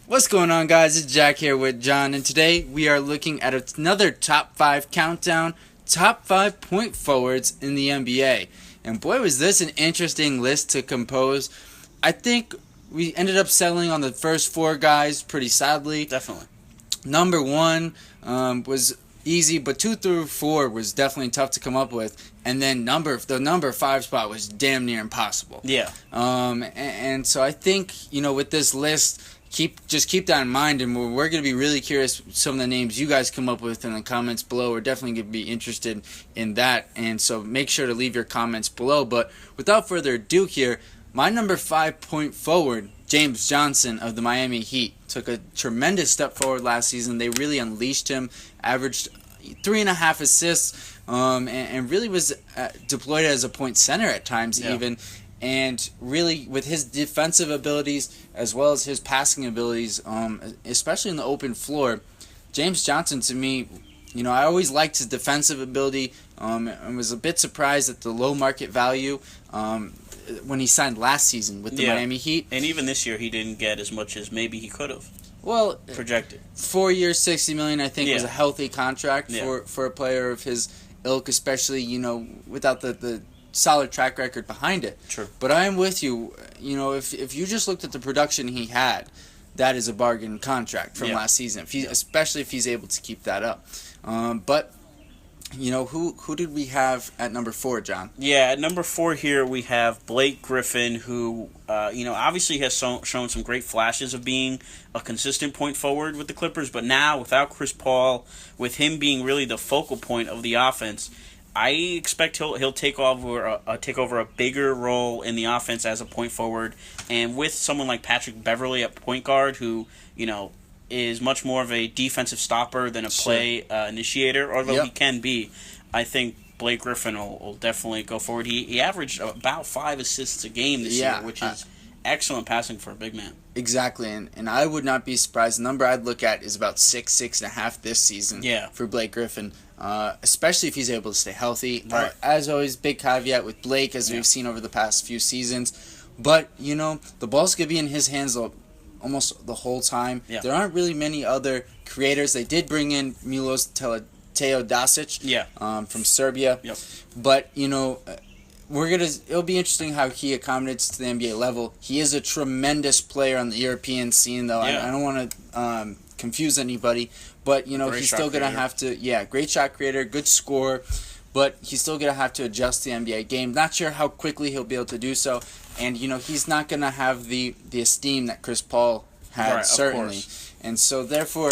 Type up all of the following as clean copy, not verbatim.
What's going on, guys? It's Jack here with John, and today we are looking at another top 5 countdown, top 5 point forwards in the NBA. And boy, was this an interesting list to compose. I think we ended up settling on the first 4 guys pretty sadly. Definitely. Number 1 was easy, but 2 through 4 was definitely tough to come up with. And then the number 5 spot was damn near impossible. Yeah. And so I think, with this list, keep that in mind, and we're going to be really curious some of the names you guys come up with in the comments below. We're definitely going to be interested in that, and so make sure to leave your comments below. But without further ado here, my number 5 point forward, James Johnson of the Miami Heat, took a tremendous step forward last season. They really unleashed him, averaged 3.5 assists, and really was deployed as a point center at times even. And really, with his defensive abilities as well as his passing abilities, especially in the open floor, James Johnson, to me, I always liked his defensive ability, and was a bit surprised at the low market value when he signed last season with the Miami Heat. And even this year, he didn't get as much as maybe he could have. Well, projected 4 years, $60 million, I think, was a healthy contract for a player of his ilk, especially without the solid track record behind it. True. But I am with you. If you just looked at the production he had, that is a bargain contract from last season. Especially if he's able to keep that up. But who did we have at number 4, John? Yeah, at number 4 here we have Blake Griffin, who obviously has shown some great flashes of being a consistent point forward with the Clippers. But now without Chris Paul, with him being really the focal point of the offense, I expect he'll take over a bigger role in the offense as a point forward, and with someone like Patrick Beverley at point guard, who is much more of a defensive stopper than a play initiator, although he can be. I think Blake Griffin will definitely go forward. He averaged about 5 assists a game this year, which is excellent passing for a big man. Exactly, and I would not be surprised. The number I'd look at is about 6.5 this season for Blake Griffin, especially if he's able to stay healthy. Right. As always, big caveat with Blake, as we've seen over the past few seasons. But, the ball's going to be in his hands almost the whole time. Yeah. There aren't really many other creators. They did bring in Milos Teodosic from Serbia. Yep. But, it'll be interesting how he accommodates to the NBA level. He is a tremendous player on the European scene, though. I don't want to confuse anybody, but he's still gonna have to. Great shot creator, good scorer, but he's still gonna have to adjust to the NBA game. Not sure how quickly he'll be able to do so, and he's not gonna have the esteem that Chris Paul had, certainly, and so therefore,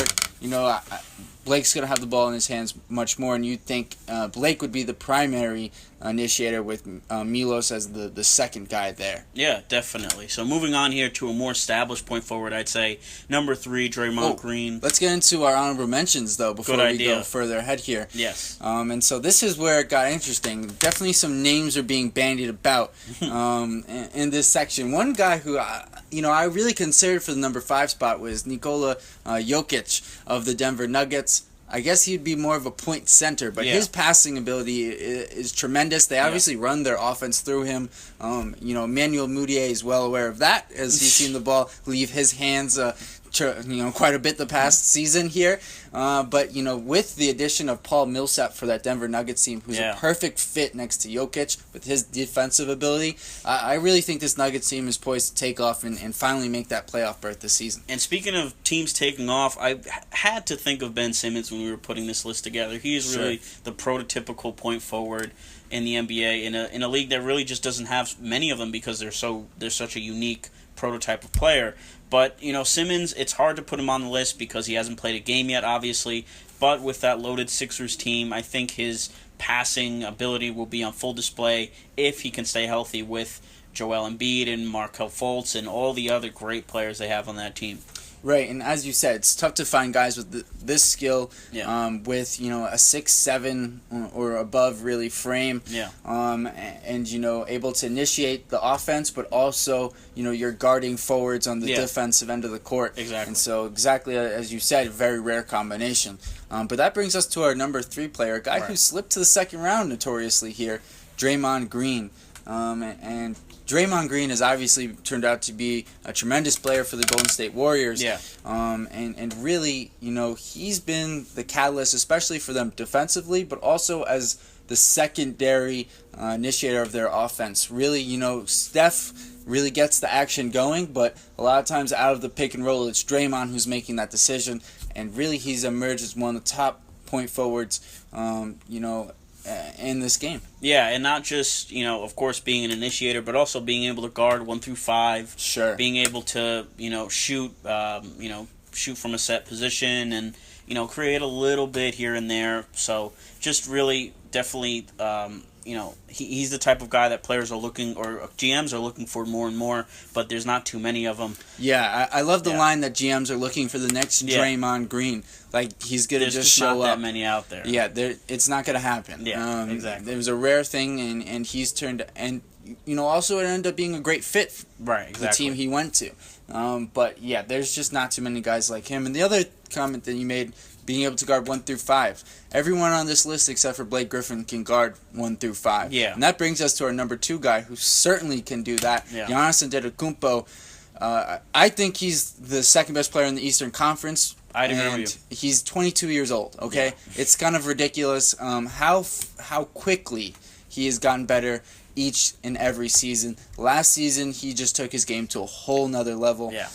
Blake's going to have the ball in his hands much more, and you'd think Blake would be the primary initiator with Milos as the second guy there. Yeah, definitely. So moving on here to a more established point forward, I'd say number 3, Draymond Green. Let's get into our honorable mentions, though, before we go further ahead here. Yes. And so this is where it got interesting. Definitely some names are being bandied about in this section. One guy who I really considered for the number 5 spot was Nikola Jokic of the Denver Nuggets. I guess he'd be more of a point center, but his passing ability is tremendous. They obviously run their offense through him. Emmanuel Mudiay is well aware of that, as he's seen the ball leave his hands quite a bit the past season here. But with the addition of Paul Millsap for that Denver Nuggets team, who's a perfect fit next to Jokic with his defensive ability, I really think this Nuggets team is poised to take off and finally make that playoff berth this season. And speaking of teams taking off, I had to think of Ben Simmons when we were putting this list together. He is really the prototypical point forward in the NBA in a league that really just doesn't have many of them because they're such a unique prototype of player. But, Simmons, it's hard to put him on the list because he hasn't played a game yet, obviously. But with that loaded Sixers team, I think his passing ability will be on full display if he can stay healthy with Joel Embiid and Markelle Fultz and all the other great players they have on that team. Right, and as you said, it's tough to find guys with this skill, with a 6'7" or above really frame, and able to initiate the offense, but also you're guarding forwards on the defensive end of the court. Exactly. And so exactly as you said, a very rare combination. But that brings us to our number 3 player, a guy who slipped to the second round notoriously here, Draymond Green, and Draymond Green has obviously turned out to be a tremendous player for the Golden State Warriors. Yeah. And really, he's been the catalyst, especially for them defensively, but also as the secondary initiator of their offense. Really, Steph really gets the action going, but a lot of times out of the pick and roll, it's Draymond who's making that decision. And really, he's emerged as one of the top point forwards, in this game. Yeah, and not just, of course, being an initiator, but also being able to guard 1 through 5. Sure. Being able to, shoot, shoot from a set position and, create a little bit here and there. So just really, definitely, he's the type of guy that players are looking, or GMs are looking for more and more, but there's not too many of them. Yeah, I love the line that GMs are looking for the next Draymond Green. Like, he's going to just show up. There's not that many out there. Yeah, it's not going to happen. Yeah, exactly. It was a rare thing, and he's turned, and, also it ended up being a great fit for the team he went to. But, yeah, there's just not too many guys like him. And the other comment that you made, being able to guard 1 through 5. Everyone on this list except for Blake Griffin can guard 1 through 5. Yeah. And that brings us to our number 2 guy who certainly can do that. Yeah. Giannis Antetokounmpo. I think he's the second best player in the Eastern Conference. I'd agree with you. He's 22 years old, okay? Yeah. It's kind of ridiculous how quickly he has gotten better each and every season. Last season, he just took his game to a whole nother level. Yeah.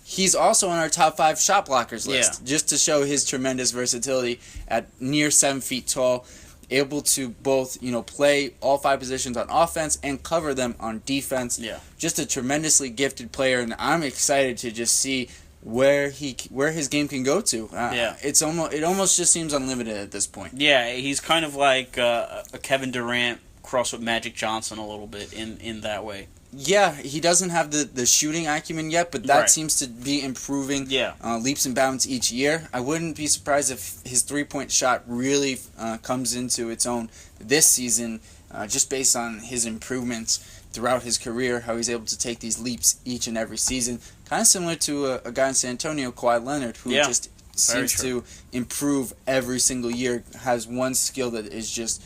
He's also on our top 5 shot blockers list, Yeah. just to show his tremendous versatility at near 7 feet tall, able to both play all 5 positions on offense and cover them on defense. Yeah. Just a tremendously gifted player, and I'm excited to just see where his game can go to. It almost just seems unlimited at this point. Yeah, he's kind of like a Kevin Durant crossed with Magic Johnson a little bit in that way. Yeah, he doesn't have the shooting acumen yet, but that seems to be improving leaps and bounds each year. I wouldn't be surprised if his three-point shot really comes into its own this season, just based on his improvements throughout his career, how he's able to take these leaps each and every season. Kind of similar to a guy in San Antonio, Kawhi Leonard, who just seems to improve every single year, has one skill that is just,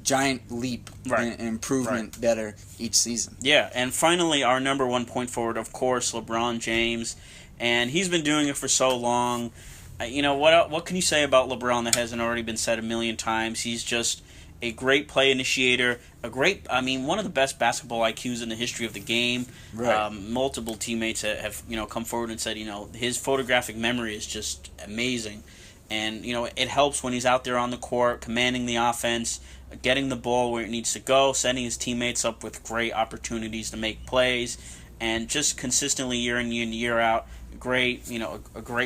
giant leap and improvement better each season. Yeah, and finally, our number 1 point forward, of course, LeBron James, and he's been doing it for so long. What can you say about LeBron that hasn't already been said a million times? He's just a great play initiator, one of the best basketball IQs in the history of the game. Right. Multiple teammates have come forward and said, his photographic memory is just amazing. And, it helps when he's out there on the court, commanding the offense, getting the ball where it needs to go, setting his teammates up with great opportunities to make plays, and just consistently year in and year out, a great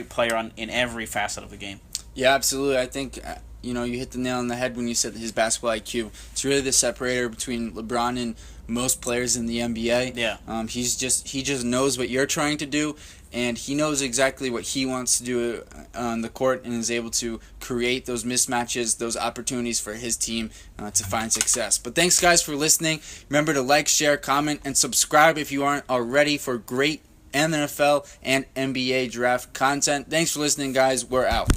player in every facet of the game. Yeah, absolutely. I think you hit the nail on the head when you said his basketball IQ. It's really the separator between LeBron and most players in the NBA. Yeah. He just knows what you're trying to do, and he knows exactly what he wants to do on the court, and is able to create those mismatches, those opportunities for his team to find success. But thanks, guys, for listening. Remember to like, share, comment, and subscribe if you aren't already for great NFL and NBA draft content. Thanks for listening, guys. We're out.